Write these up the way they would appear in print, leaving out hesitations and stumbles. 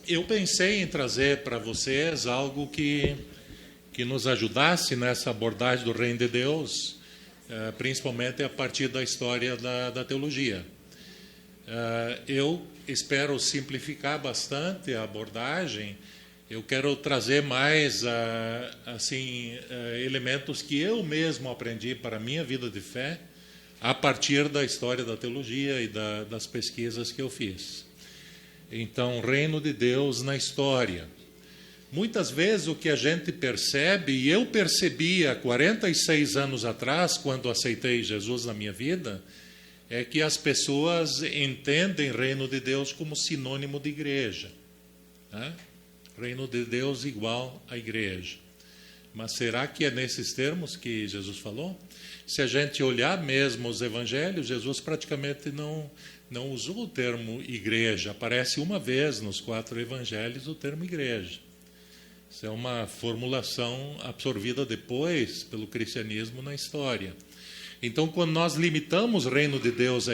eu pensei em trazer para vocês algo que nos ajudasse nessa abordagem do Reino de Deus, principalmente a partir da história da teologia. Eu espero simplificar bastante a abordagem. Eu quero trazer mais elementos que eu mesmo aprendi para a minha vida de fé, a partir da história da teologia e das pesquisas que eu fiz. Então, Reino de Deus na história. Muitas vezes o que a gente percebe, e eu percebi há 46 anos atrás, quando aceitei Jesus na minha vida, é que as pessoas entendem Reino de Deus como sinônimo de igreja, né? Reino de Deus igual à igreja. Mas será que é nesses termos que Jesus falou? Se a gente olhar mesmo os evangelhos, Jesus praticamente não usou o termo igreja. Aparece uma vez nos 4 evangelhos o termo igreja. Isso é uma formulação absorvida depois pelo cristianismo na história. Então, quando nós limitamos o reino de Deus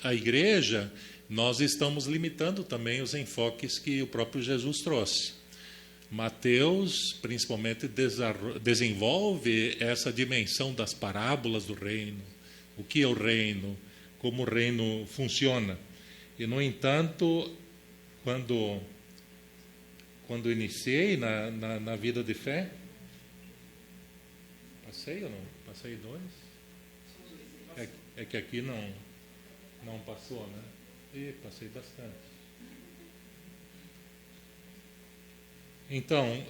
à igreja, nós estamos limitando também os enfoques que o próprio Jesus trouxe. Mateus, principalmente, desenvolve essa dimensão das parábolas do reino, o que é o reino, como o reino funciona. E, no entanto, quando iniciei na vida de fé, passei ou não? Passei 2? É que aqui não passou, né? E passei bastante. Então,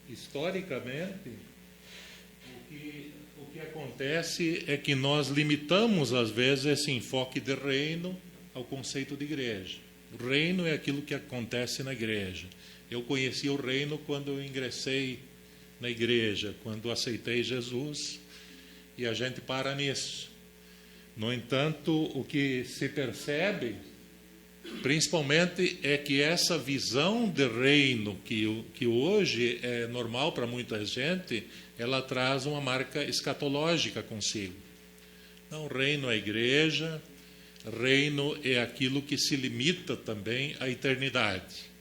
historicamente, o que acontece é que nós limitamos, às vezes, esse enfoque de reino ao conceito de igreja. O reino é aquilo que acontece na igreja. Eu conheci o reino quando eu ingressei na igreja, quando aceitei Jesus, e a gente para nisso. No entanto, o que se percebe, principalmente, é que essa visão de reino, que hoje é normal para muita gente, ela traz uma marca escatológica consigo. Então, reino é a igreja, reino é aquilo que se limita também à eternidade.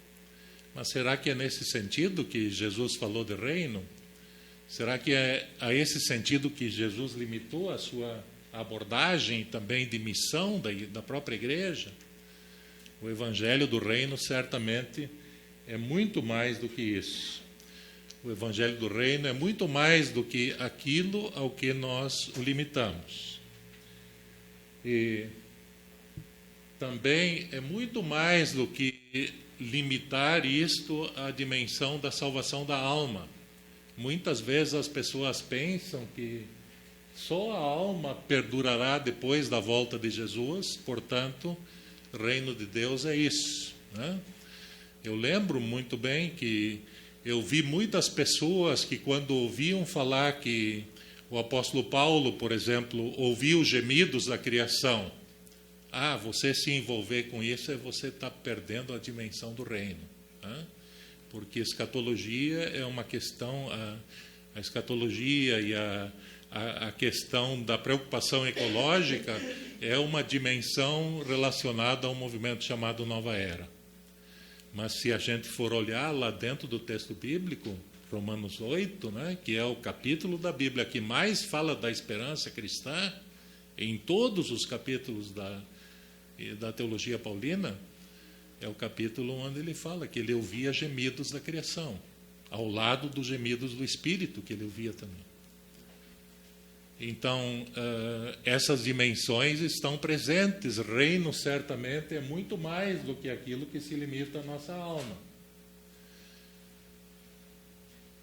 Mas será que é nesse sentido que Jesus falou de reino? Será que é a esse sentido que Jesus limitou a sua abordagem também de missão da própria igreja? O evangelho do reino certamente é muito mais do que isso. O evangelho do reino é muito mais do que aquilo ao que nós o limitamos. E também é muito mais do que limitar isto à dimensão da salvação da alma. Muitas vezes as pessoas pensam que só a alma perdurará depois da volta de Jesus, portanto, o reino de Deus é isso, né? Eu lembro muito bem que eu vi muitas pessoas que, quando ouviam falar que o apóstolo Paulo, por exemplo, ouvia os gemidos da criação, você se envolver com isso, você está perdendo a dimensão do reino, né? Porque escatologia é uma questão, a escatologia e a questão da preocupação ecológica é uma dimensão relacionada a um movimento chamado Nova Era. Mas se a gente for olhar lá dentro do texto bíblico, Romanos 8, né, que é o capítulo da Bíblia que mais fala da esperança cristã, em todos os capítulos da teologia paulina, é o capítulo onde ele fala que ele ouvia gemidos da criação, ao lado dos gemidos do Espírito, que ele ouvia também. Então, essas dimensões estão presentes. Reino, certamente, é muito mais do que aquilo que se limita à nossa alma.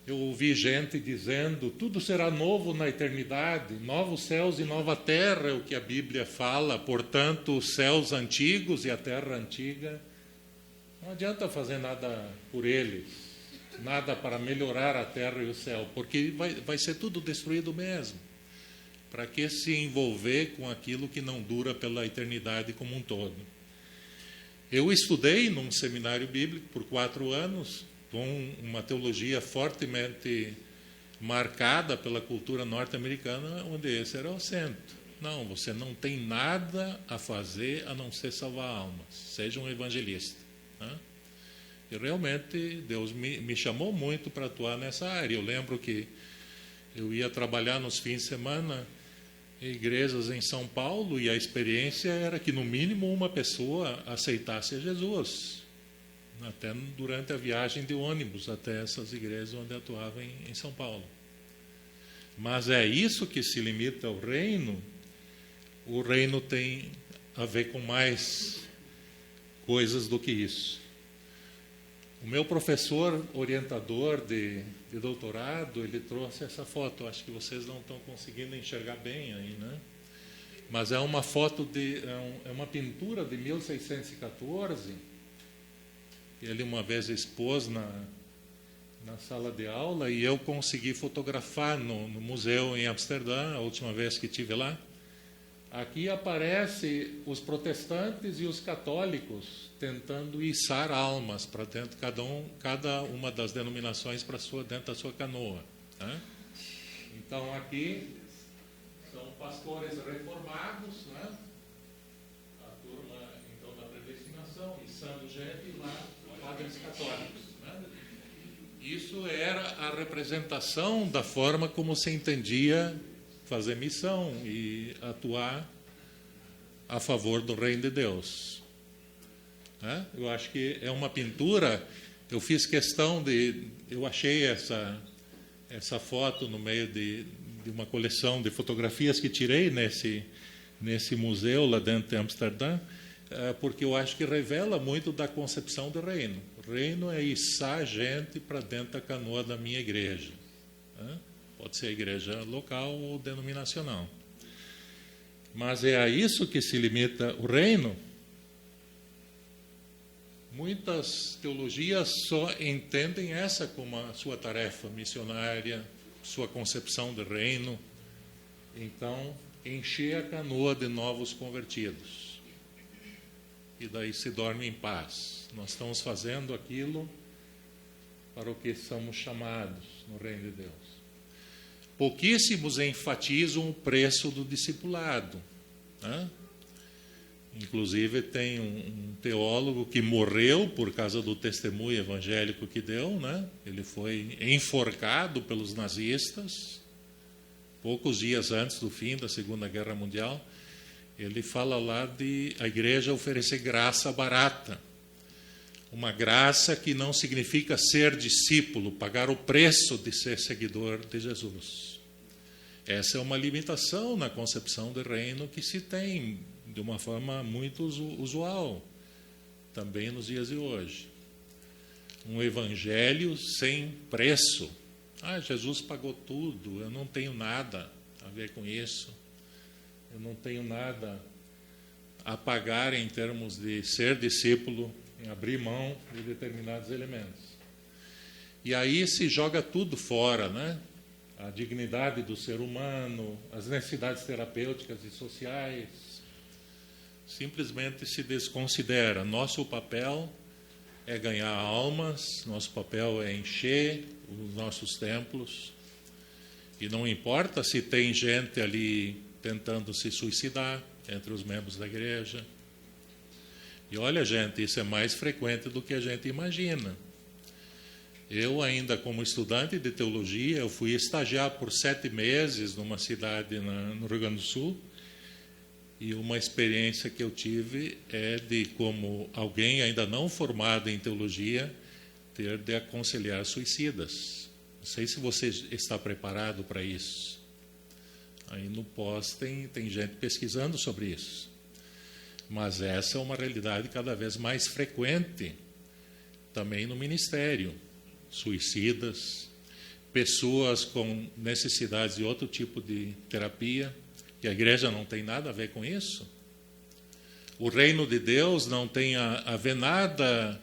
Eu ouvi gente dizendo, tudo será novo na eternidade, novos céus e nova terra, é o que a Bíblia fala, portanto, os céus antigos e a terra antiga, não adianta fazer nada por eles, nada para melhorar a terra e o céu, porque vai ser tudo destruído mesmo. Para que se envolver com aquilo que não dura pela eternidade como um todo? Eu estudei num seminário bíblico por 4 anos, com uma teologia fortemente marcada pela cultura norte-americana, onde esse era o centro. Não, você não tem nada a fazer a não ser salvar almas. Seja um evangelista. Né? E realmente Deus me chamou muito para atuar nessa área. Eu lembro que eu ia trabalhar nos fins de semana em igrejas em São Paulo e a experiência era que, no mínimo, uma pessoa aceitasse a Jesus. Até durante a viagem de ônibus até essas igrejas onde atuava em São Paulo. Mas é isso que se limita ao reino. O reino tem a ver com mais coisas do que isso. O meu professor orientador de doutorado, ele trouxe essa foto. Acho que vocês não estão conseguindo enxergar bem aí, né? Mas é uma foto é uma pintura de 1614. Ele uma vez expôs na sala de aula e eu consegui fotografar no museu em Amsterdã, a última vez que estive lá. Aqui aparece os protestantes e os católicos tentando içar almas para dentro, cada uma das denominações dentro da sua canoa. Né? Então aqui são pastores reformados, né? A turma então da predestinação, içando gente, e lá padres católicos. Né? Isso era a representação da forma como se entendia fazer missão e atuar a favor do reino de Deus. Eu acho que é uma pintura. Eu fiz questão eu achei essa foto no meio de uma coleção de fotografias que tirei nesse museu lá dentro de Amsterdã, porque eu acho que revela muito da concepção do reino. O reino é içar gente para dentro da canoa da minha igreja. Pode ser igreja local ou denominacional. Mas é a isso que se limita o reino. Muitas teologias só entendem essa como a sua tarefa missionária, sua concepção de reino. Então, encher a canoa de novos convertidos. E daí se dorme em paz. Nós estamos fazendo aquilo para o que somos chamados no reino de Deus. Pouquíssimos enfatizam o preço do discipulado. Né? Inclusive, tem um teólogo que morreu por causa do testemunho evangélico que deu. Né? Ele foi enforcado pelos nazistas, poucos dias antes do fim da Segunda Guerra Mundial. Ele fala lá de a igreja oferecer graça barata. Uma graça que não significa ser discípulo, pagar o preço de ser seguidor de Jesus. Essa é uma limitação na concepção do reino que se tem de uma forma muito usual, também nos dias de hoje. Um evangelho sem preço. Jesus pagou tudo, eu não tenho nada a ver com isso. Eu não tenho nada a pagar em termos de ser discípulo, em abrir mão de determinados elementos. E aí se joga tudo fora, né? A dignidade do ser humano, as necessidades terapêuticas e sociais. Simplesmente se desconsidera. Nosso papel é ganhar almas, nosso papel é encher os nossos templos. E não importa se tem gente ali tentando se suicidar entre os membros da igreja. E olha, gente, isso é mais frequente do que a gente imagina. Eu, ainda como estudante de teologia, eu fui estagiar por 7 meses numa cidade no Rio Grande do Sul, e uma experiência que eu tive é de como alguém ainda não formado em teologia ter de aconselhar suicidas. Não sei se você está preparado para isso. Aí no pós tem gente pesquisando sobre isso. Mas essa é uma realidade cada vez mais frequente também no ministério. Suicidas, pessoas com necessidades de outro tipo de terapia, e a igreja não tem nada a ver com isso. O reino de Deus não tem a ver nada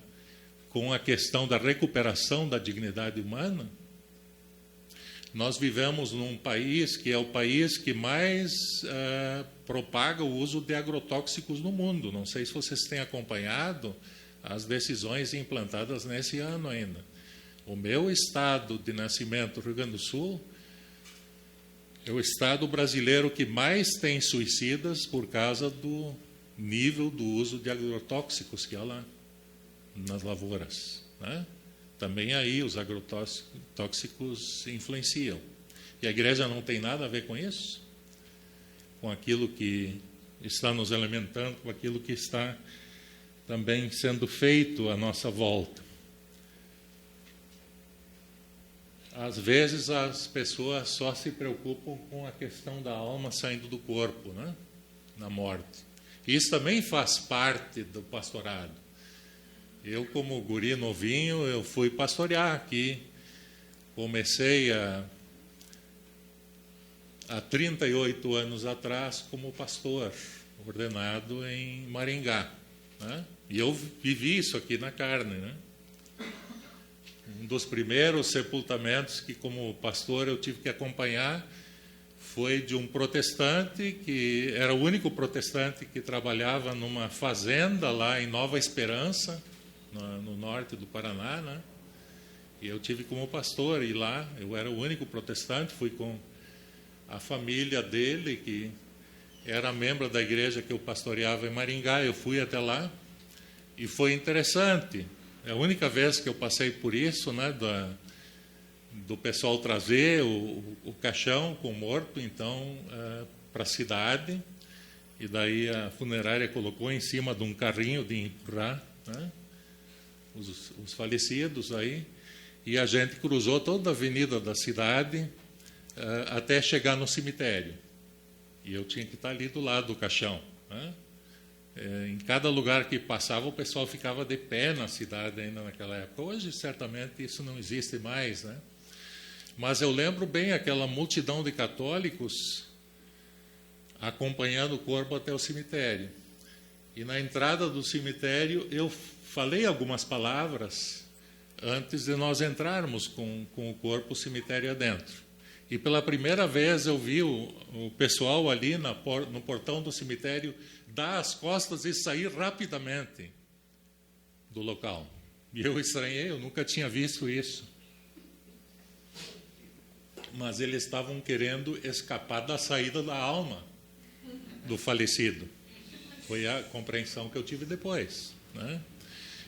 com a questão da recuperação da dignidade humana. Nós vivemos num país que é o país que mais propaga o uso de agrotóxicos no mundo. Não sei se vocês têm acompanhado as decisões implantadas nesse ano ainda. O meu estado de nascimento, Rio Grande do Sul, É o estado brasileiro que mais tem suicidas por causa do nível do uso de agrotóxicos que há lá nas lavouras, né? Também aí os agrotóxicos influenciam. E a igreja não tem nada a ver com isso? Com aquilo que está nos alimentando, com aquilo que está também sendo feito à nossa volta. Às vezes as pessoas só se preocupam com a questão da alma saindo do corpo, né? Na morte. Isso também faz parte do pastorado. Eu, como guri novinho, eu fui pastorear aqui. Comecei há 38 anos atrás como pastor, ordenado em Maringá, né? E eu vivi isso aqui na carne, né? Um dos primeiros sepultamentos que, como pastor, eu tive que acompanhar foi de um protestante, que era o único protestante que trabalhava numa fazenda lá em Nova Esperança, no norte do Paraná, né? E eu tive como pastor ir lá, eu era o único protestante, fui com a família dele, que era membro da igreja que eu pastoreava em Maringá, eu fui até lá, e foi interessante. É a única vez que eu passei por isso, né, do pessoal trazer o caixão com o morto, então, para a cidade, e daí a funerária colocou em cima de um carrinho de empurrar, né, os falecidos aí, e a gente cruzou toda a avenida da cidade até chegar no cemitério. E eu tinha que estar ali do lado do caixão, né? Em cada lugar que passava, o pessoal ficava de pé na cidade ainda naquela época. Hoje, certamente, isso não existe mais, né? Mas eu lembro bem aquela multidão de católicos acompanhando o corpo até o cemitério. E na entrada do cemitério, eu falei algumas palavras antes de nós entrarmos com o corpo o cemitério adentro. E pela primeira vez eu vi o pessoal ali no portão do cemitério dar as costas e sair rapidamente do local. E eu estranhei, eu nunca tinha visto isso. Mas eles estavam querendo escapar da saída da alma do falecido. Foi a compreensão que eu tive depois, né?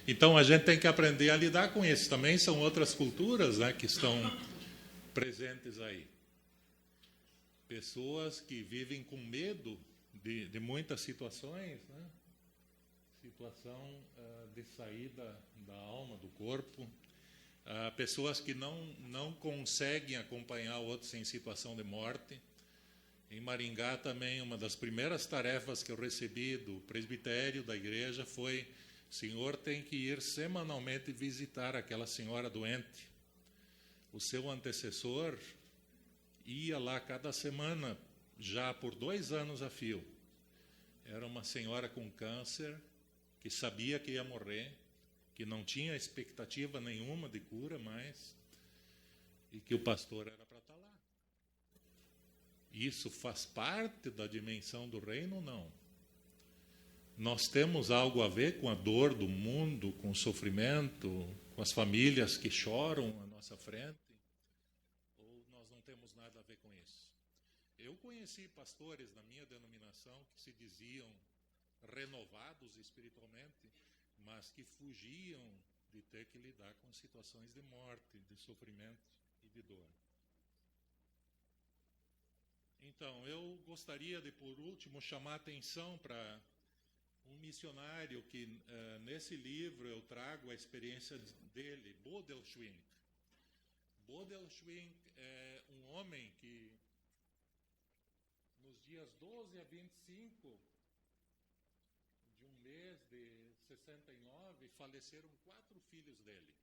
Então a gente tem que aprender a lidar com isso. Também são outras culturas, né, que estão presentes aí. Pessoas que vivem com medo de muitas situações, né? Situação de saída da alma, do corpo. Pessoas que não conseguem acompanhar outros em situação de morte. Em Maringá também, uma das primeiras tarefas que eu recebi do presbitério da igreja foi: o senhor tem que ir semanalmente visitar aquela senhora doente. O seu antecessor ia lá cada semana, já por 2 anos a fio. Era uma senhora com câncer, que sabia que ia morrer, que não tinha expectativa nenhuma de cura mais, e que o pastor era para estar lá. Isso faz parte da dimensão do reino ou não? Nós temos algo a ver com a dor do mundo, com o sofrimento, com as famílias que choram à nossa frente? Ou nós não temos nada a ver com isso? Eu conheci pastores na minha denominação que se diziam renovados espiritualmente, mas que fugiam de ter que lidar com situações de morte, de sofrimento e de dor. Então, eu gostaria de, por último, chamar a atenção para um missionário que, nesse livro, eu trago a experiência dele, Bodil Schwink. Bodil Schwink é um homem que, nos dias 12 a 25 de um mês de 69, faleceram 4 filhos dele.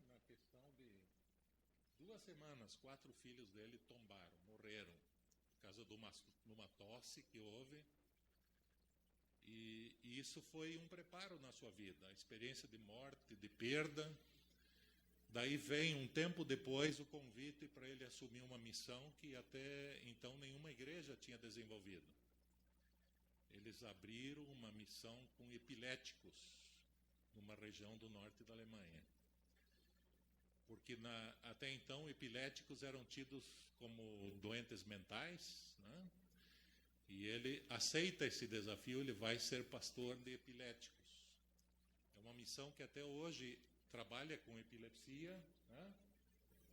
Na questão de 2 semanas, 4 filhos dele tombaram, morreram, por causa de uma tosse que houve. E isso foi um preparo na sua vida, a experiência de morte, de perda. Daí vem, um tempo depois, o convite para ele assumir uma missão que até então nenhuma igreja tinha desenvolvido. Eles abriram uma missão com epiléticos, numa região do norte da Alemanha. porque até então epiléticos eram tidos como doentes mentais, né? E ele aceita esse desafio, ele vai ser pastor de epiléticos. É uma missão que até hoje trabalha com epilepsia, né?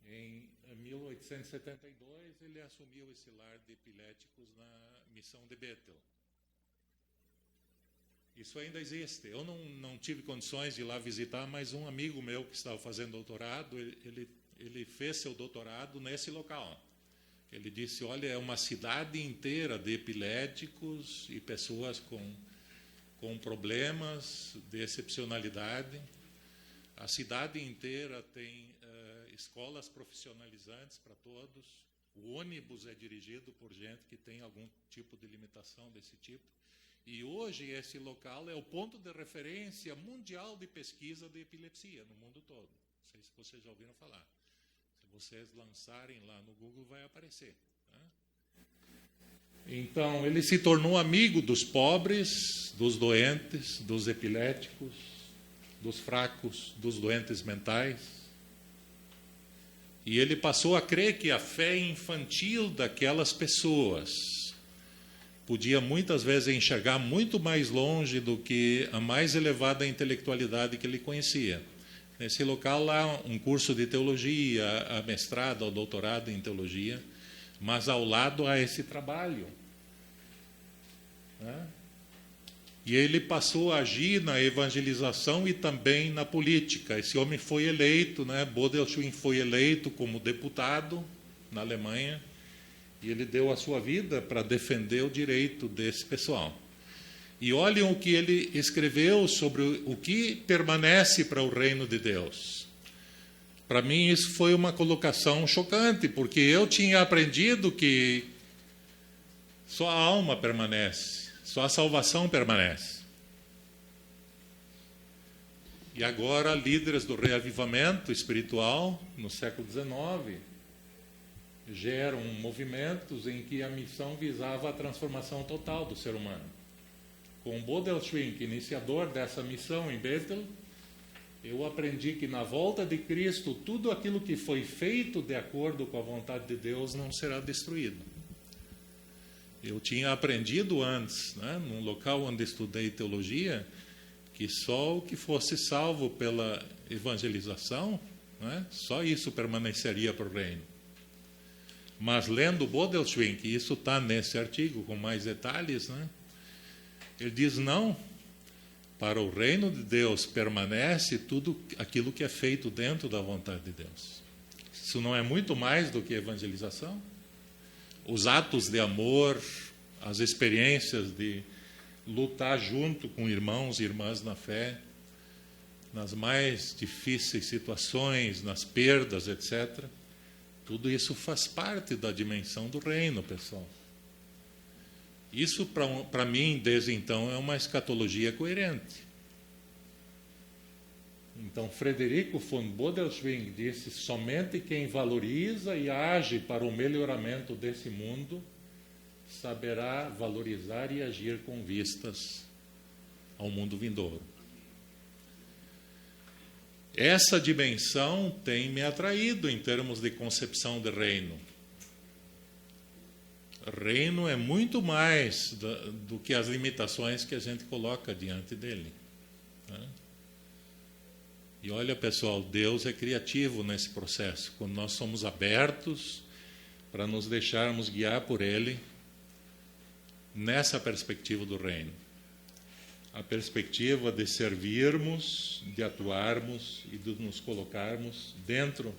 Em 1872 ele assumiu esse lar de epiléticos na missão de Bethel. Isso ainda existe. Eu não tive condições de ir lá visitar, mas um amigo meu que estava fazendo doutorado, ele fez seu doutorado nesse local. Ele disse, olha, é uma cidade inteira de epiléticos e pessoas com problemas de excepcionalidade. A cidade inteira tem escolas profissionalizantes para todos. O ônibus é dirigido por gente que tem algum tipo de limitação desse tipo. E hoje esse local é o ponto de referência mundial de pesquisa de epilepsia no mundo todo. Não sei se vocês já ouviram falar. Se vocês lançarem lá no Google, vai aparecer. Tá? Então, ele se tornou amigo dos pobres, dos doentes, dos epiléticos, dos fracos, dos doentes mentais. E ele passou a crer que a fé infantil daquelas pessoas podia muitas vezes enxergar muito mais longe do que a mais elevada intelectualidade que ele conhecia. Nesse local há um curso de teologia, a mestrado, a doutorado em teologia, mas ao lado há esse trabalho, né? E ele passou a agir na evangelização e também na política. Esse homem foi eleito, né? Bodelschwingh foi eleito como deputado na Alemanha, e ele deu a sua vida para defender o direito desse pessoal. E olhem o que ele escreveu sobre o que permanece para o reino de Deus. Para mim isso foi uma colocação chocante, porque eu tinha aprendido que só a alma permanece, só a salvação permanece. E agora líderes do reavivamento espiritual no século XIX geram movimentos em que a missão visava a transformação total do ser humano. Com Bodelschwingh, iniciador dessa missão em Bethel, eu aprendi que na volta de Cristo, tudo aquilo que foi feito de acordo com a vontade de Deus não será destruído. Eu tinha aprendido antes, né, num local onde estudei teologia, que só o que fosse salvo pela evangelização, né, só isso permaneceria para o reino. Mas lendo Bodelschwingh, que isso está nesse artigo com mais detalhes, né, ele diz, não, para o reino de Deus permanece tudo aquilo que é feito dentro da vontade de Deus. Isso não é muito mais do que evangelização? Os atos de amor, as experiências de lutar junto com irmãos e irmãs na fé, nas mais difíceis situações, nas perdas, etc., tudo isso faz parte da dimensão do reino, pessoal. Isso, para mim, desde então, é uma escatologia coerente. Então, Frederico von Bodelschwingh disse, somente quem valoriza e age para o melhoramento desse mundo saberá valorizar e agir com vistas ao mundo vindouro. Essa dimensão tem me atraído em termos de concepção de reino. Reino é muito mais do que as limitações que a gente coloca diante dele, né? E olha, pessoal, Deus é criativo nesse processo, quando nós somos abertos para nos deixarmos guiar por Ele nessa perspectiva do reino. A perspectiva de servirmos, de atuarmos e de nos colocarmos dentro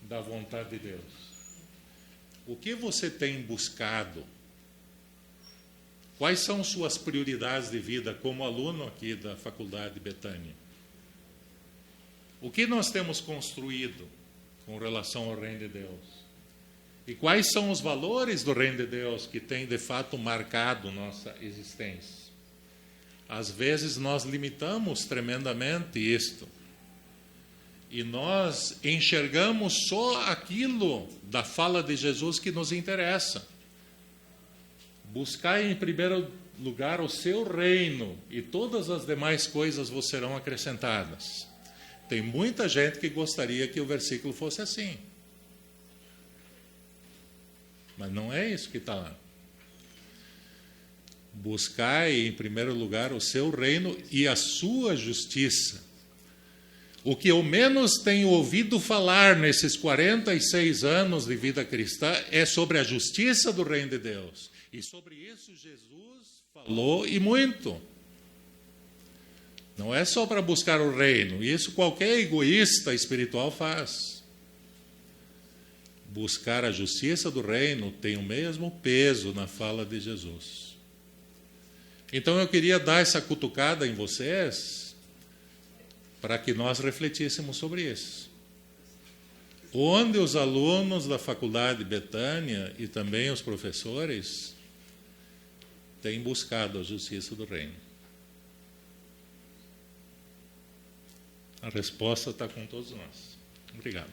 da vontade de Deus. O que você tem buscado? Quais são suas prioridades de vida como aluno aqui da Faculdade Betânia? O que nós temos construído com relação ao reino de Deus? E quais são os valores do reino de Deus que têm, de fato, marcado nossa existência? Às vezes nós limitamos tremendamente isto. E nós enxergamos só aquilo da fala de Jesus que nos interessa. Buscai em primeiro lugar o seu reino, e todas as demais coisas vos serão acrescentadas. Tem muita gente que gostaria que o versículo fosse assim. Mas não é isso que está lá. Buscai, em primeiro lugar, o seu reino e a sua justiça. O que eu menos tenho ouvido falar nesses 46 anos de vida cristã é sobre a justiça do reino de Deus. E sobre isso Jesus falou e muito. Não é só para buscar o reino. Isso qualquer egoísta espiritual faz. Buscar a justiça do reino tem o mesmo peso na fala de Jesus. Então eu queria dar essa cutucada em vocês para que nós refletíssemos sobre isso. Onde os alunos da Faculdade Betânia e também os professores têm buscado a justiça do reino? A resposta está com todos nós. Obrigado.